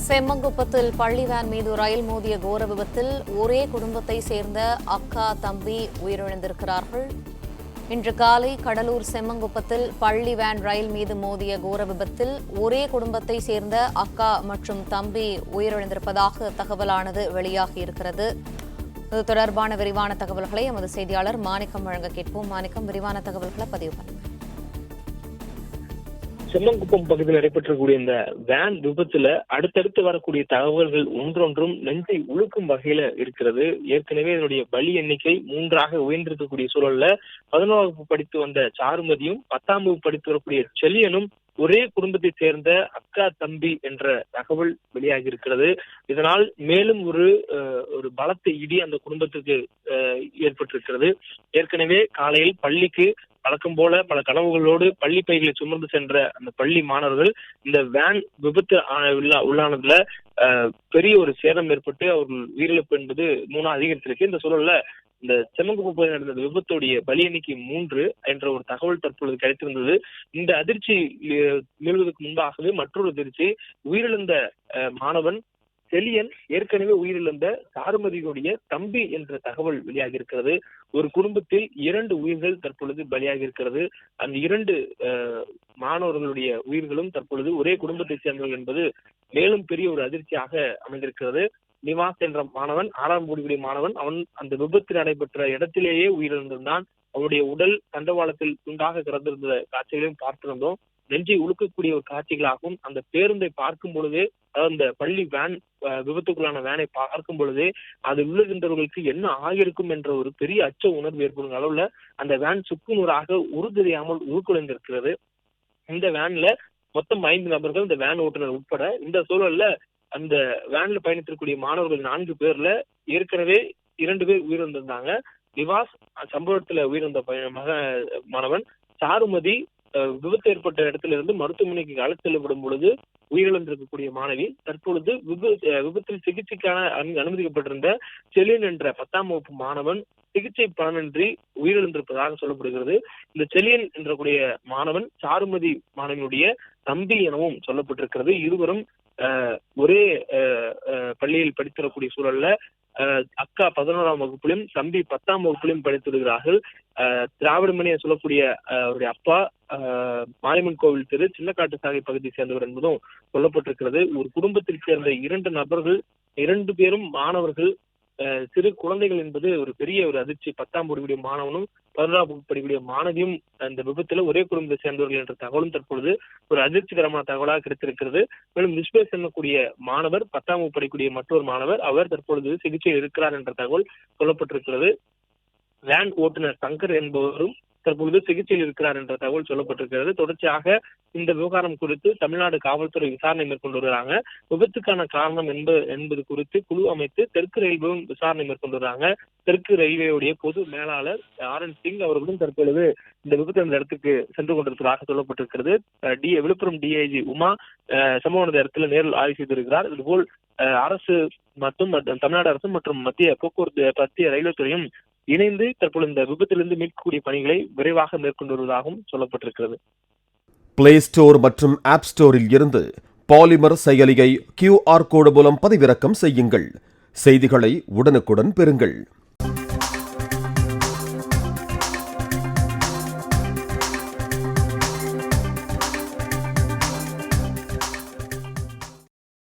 செம்மங்குப்பத்தில் பள்ளி வேன் மீது ரயில் மோதிய கோர விபத்தில் ஒரே குடும்பத்தை சேர்ந்த அக்கா தம்பி உயிரிழந்திருக்கிறார்கள். இன்று காலை கடலூர் செம்மங்குப்பத்தில் பள்ளி வேன் ரயில் மீது மோதிய கோர விபத்தில் ஒரே குடும்பத்தை சேர்ந்த அக்கா மற்றும் தம்பி உயிரிழந்திருப்பதாக தகவலானது வெளியாகியிருக்கிறது. இது தொடர்பான விரிவான தகவல்களை எமது செய்தியாளர் மாணிக்கம் வழங்க கேட்போம். மாணிக்கம், விரிவான தகவல்களை பதிவு பண்ணுங்க. செம்மங்குப்பம் பகுதியில் நடைபெற்றக்கூடிய இந்த வேன் விபத்துல அடுத்தடுத்து வரக்கூடிய தகவல்கள் ஒன்றொன்றும் நெஞ்சை உழுக்கும் வகையில இருக்கிறது. ஏற்கனவே இதனுடைய பலி எண்ணிக்கை 3ஆக உயர்ந்திருக்கக்கூடிய சூழல்ல 11ஆம் வகுப்பு படித்து வந்த சாருமதியும் 10ஆம் வகுப்பு படித்து வரக்கூடிய செல்லியனும் ஒரே குடும்பத்தை சேர்ந்த அக்கா தம்பி என்ற தகவல் வெளியாகி இருக்கிறது. இதனால் மேலும் ஒரு பலத்த இடி அந்த குடும்பத்துக்கு ஏற்பட்டிருக்கிறது. ஏற்கனவே காலையில் பள்ளிக்கு வழக்கம் போல பல கனவுகளோடு பள்ளி பைகளை சுமந்து சென்ற அந்த பள்ளி மாணவர்கள் இந்த வேன் விபத்து உள்ளானதுல பெரிய ஒரு சேதம் ஏற்பட்டு அவர்கள் உயிரிழப்பு என்பது 3 அதிகரித்திருக்கு. இந்த சூழல்ல இந்த செம்மங்குப்பம் பகுதியில் நடந்த விபத்துடைய பலி எண்ணிக்கை 3 என்ற ஒரு தகவல் தற்பொழுது கிடைத்திருந்தது. இந்த அதிர்ச்சி மீள்வதற்கு முன்பாகவே மற்றொரு அதிர்ச்சி, உயிரிழந்த மாணவன் செலியன் ஏற்கனவே உயிரிழந்த சாருமதியுடைய தம்பி என்ற தகவல் வெளியாகி இருக்கிறது. ஒரு குடும்பத்தில் 2 உயிர்கள் தற்பொழுது பலியாகி இருக்கிறது. அந்த 2 மாணவர்களுடைய உயிர்களும் தற்பொழுது ஒரே குடும்பத்தை சேர்ந்தவர்கள் என்பது மேலும் பெரிய ஒரு அதிர்ச்சியாக அமைந்திருக்கிறது. நிவாஸ் என்ற மாணவன் 6ஆம் வகுப்பு மாணவன். அவன் அந்த விபத்து நடைபெற்ற இடத்திலேயே உயிரிழந்திருந்தான். அவனுடைய உடல் தண்டவாளத்தில் துண்டாக கிடந்திருந்த காட்சிகளையும் பார்த்திருந்தோம். நெஞ்சை உழுக்கக்கூடிய ஒரு காட்சிகளாகவும் அந்த பேருந்தை பார்க்கும் பொழுதே, அதாவது இந்த பள்ளி வேன் விபத்துக்குள்ளான வேனை பார்க்கும் பொழுதே அது உள்ளிருந்தவர்களுக்கு என்ன ஆகியிருக்கும் என்ற ஒரு பெரிய அச்ச உணர்வு ஏற்படும் அளவுல அந்த வேன் சுக்குநூறாக உறுதியாமல் உருக்குலைந்திருக்கிறது. இந்த வேன்ல மொத்தம் 5 நபர்கள், இந்த வேன் ஓட்டுநர் உட்பட. இந்த சூழல்ல அந்த வேன்ல பயணித்திருக்கக்கூடிய மாணவர்கள் 4 பேர்ல ஏற்கனவே 2 பேர் உயிரிழந்திருந்தாங்க. நிவாஸ் சம்பவத்துல உயிரிழந்த மாணவன். சாருமதி விபத்து ஏற்பட்ட இடத்துல இருந்து மருத்துவமனைக்கு அழைத்து செல்லப்படும் பொழுது உயிரிழந்திருக்கக்கூடிய மாணவி. தற்பொழுது விபத்தில் சிகிச்சைக்கான அனுமதிக்கப்பட்டிருந்த செலியன் என்ற 10ஆம் வகுப்பு மாணவன் சிகிச்சை பலனின்றி உயிரிழந்திருப்பதாக சொல்லப்படுகிறது. இந்த செலியன் என்ற மாணவன் சாருமதி மாணவியுடைய தம்பி எனவும் சொல்லப்பட்டிருக்கிறது. இருவரும் ஒரே பள்ளியில் படித்திடக்கூடிய சூழல்ல அக்கா 11ஆம் வகுப்பிலும் தம்பி 10ஆம் வகுப்பிலும் படித்து வருகிறார்கள். திராவிடமணி சொல்லக்கூடிய அவருடைய அப்பா மாரியம்மன் கோவில் தெரு சின்னக்காட்டு சாலை பகுதியை சேர்ந்தவர் என்பதும் சொல்லப்பட்டிருக்கிறது. ஒரு குடும்பத்தில் சேர்ந்த 2 நபர்கள், 2 பேரும் மாணவர்கள், சிறு குழந்தைகள் என்பது ஒரு பெரிய ஒரு அதிர்ச்சி. 10ஆம் வகுப்பு மாணவனும் 11ஆம் வகுப்பு படிக்கக்கூடிய மாணவியும் அந்த விபத்துல ஒரே குடும்பத்தை சேர்ந்தவர்கள் என்ற தகவலும் தற்பொழுது ஒரு அதிர்ச்சிகரமான தகவலாக கிடைத்திருக்கிறது. மேலும் விஸ்வேஷ் என்னக்கூடிய மாணவர், 10ஆம் வகுப்பு படிக்கக்கூடிய மற்றொரு மாணவர், அவர் தற்பொழுது சிகிச்சையில் இருக்கிறார் என்ற தகவல் சொல்லப்பட்டிருக்கிறது. வேன் ஓட்டுநர் சங்கர் என்பவரும் தற்பொழுது சிகிச்சையில் இருக்கிறார் என்ற தகவல் சொல்லப்பட்டிருக்கிறது. தொடர்ச்சியாக இந்த விவகாரம் குறித்து தமிழ்நாடு காவல்துறை விசாரணை மேற்கொண்டு வருகிறாங்க. விபத்துக்கான காரணம் என்பது குறித்து குழு அமைத்து தெற்கு ரயில்வேவும் விசாரணை மேற்கொண்டு வருகிறாங்க. தெற்கு ரயில்வேயுடைய பொது மேலாளர் RN சிங் அவர்களும் தற்பொழுது இந்த விபத்து அந்த இடத்துக்கு சென்று கொண்டிருப்பதாக சொல்லப்பட்டிருக்கிறது. விழுப்புரம் DIG உமா சம்பவ இடத்துல நேரில் ஆய்வு செய்திருக்கிறார். இதுபோல் அரசு மற்றும் தமிழ்நாடு அரசு மற்றும் மத்திய ரயில்வே துறையும் இணைந்து தற்பொழுது இந்த விபத்திலிருந்து மீட்கக்கூடிய பணிகளை விரைவாக மேற்கொண்டு வருவதாகவும் சொல்லப்பட்டிருக்கிறது. பிளே ஸ்டோர் மற்றும் ஆப் ஸ்டோரில் இருந்து பாலிமர் செயலியை QR கோடு மூலம் பதிவிறக்கம் செய்யுங்கள். செய்திகளை உடனுக்குடன் பெறுங்கள்.